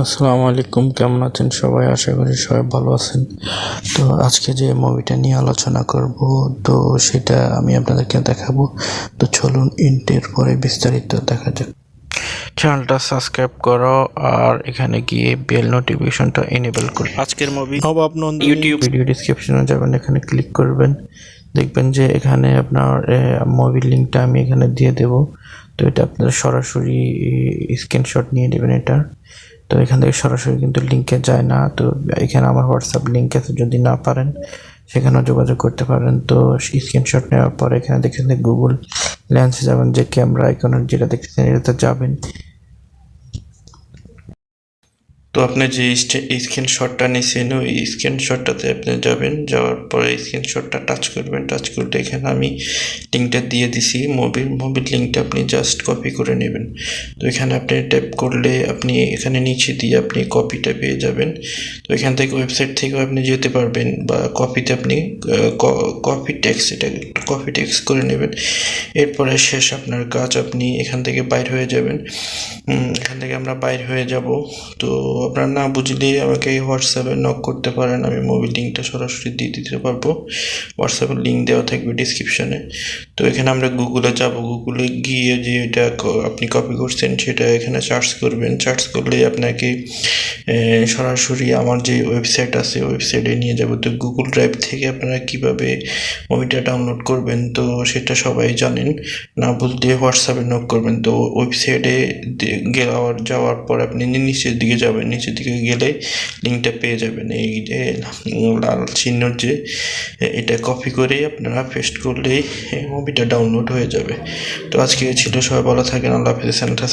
আসসালামু আলাইকুম, কেমন আছেন সবাই? আশা করি সবাই ভালো আছেন। তো আজকে যে মুভিটা নিয়ে আলোচনা করব, তো সেটা আমি আপনাদেরকে দেখাবো। তো চলুন ইন্টের পরে বিস্তারিত দেখা যাক। চ্যানেলটা সাবস্ক্রাইব করো আর এখানে গিয়ে বেল নোটিফিকেশনটা এনেবল করো। আজকের মুভি নবাব নন্দিনী ইউটিউব ভিডিও ডিসক্রিপশনে যাবেন, এখানে ক্লিক করবেন, দেখবেন যে এখানে আপনার মুভির লিঙ্কটা আমি এখানে দিয়ে দেব। তো এটা আপনারা সরাসরি স্ক্রিনশট নিয়ে নেবেন এটা। তো এখান থেকে সরাসরি কিন্তু লিঙ্কে যায় না। তো এখানে আমার হোয়াটসঅ্যাপ লিঙ্ক আছে, যদি না পারেন সেখানেও যোগাযোগ করতে পারেন। তো স্ক্রিনশট নেওয়ার পর এখানে দেখছেন গুগল লেন্সে যাবেন, যে ক্যামেরা আইকনের যেটা দেখছেন এটাতে যাবেন। তো আপনি যে স্ক্রিনশটটা নিয়েছেন ওই স্ক্রিনশটটাতে আপনি যাবেন, যাওয়ার পরে স্ক্রিনশটটা টাচ করবেন। টাচ করলে এখানে আমি লিঙ্কটা দিয়ে দিছি মুভির লিঙ্কটা আপনি জাস্ট কপি করে নেবেন। তো এখানে আপনি ট্যাপ করলে আপনি এখানে নিচে দিয়ে আপনি কপিটা পেয়ে যাবেন। তো এখান থেকে ওয়েবসাইট থেকেও আপনি যেতে পারবেন, বা কপিতে আপনি কপি টেক্সট, এটা কপি টেক্সট করে নেবেন। এরপরে শেষ আপনার কাজ, আপনি এখান থেকে বাইর হয়ে যাবেন। এখান থেকে আমরা বাইর হয়ে যাব। তো আপনারা না বুঝলে আমাকে হোয়াটসঅ্যাপে নক করতে পারেন, আমি মুভি লিঙ্কটা সরাসরি দিয়ে দিতে পারবো। হোয়াটসঅ্যাপের লিঙ্ক দেওয়া থাকবে ডিসক্রিপশনে। তো এখানে আমরা গুগলে যাব, গুগলে গিয়ে যে এটা আপনি কপি করছেন সেটা এখানে সার্চ করবেন। সার্চ করলে আপনাকে সরাসরি আমার যে ওয়েবসাইট আছে ওয়েবসাইটে নিয়ে যাব। তো গুগল ড্রাইভ থেকে আপনারা কিভাবে মুভিটা ডাউনলোড করবেন তো সেটা সবাই জানেন, না বুঝলে হোয়াটসঅ্যাপে নক করবেন। তো ওয়েবসাইটে যাওয়ার পর আপনি নিচের দিকে যাবেন, নিচের দিকে গেলে লিঙ্কটা পেয়ে যাবেন। এই যে লাল চিহ্নর যে এটা কপি করে আপনারা পেস্ট করলেই মুভিটা ডাউনলোড হয়ে যাবে। তো আজকে ছিল, সবাই ভালো থাকেন, আল্লাহ হাফেজ। চ্যানেলটা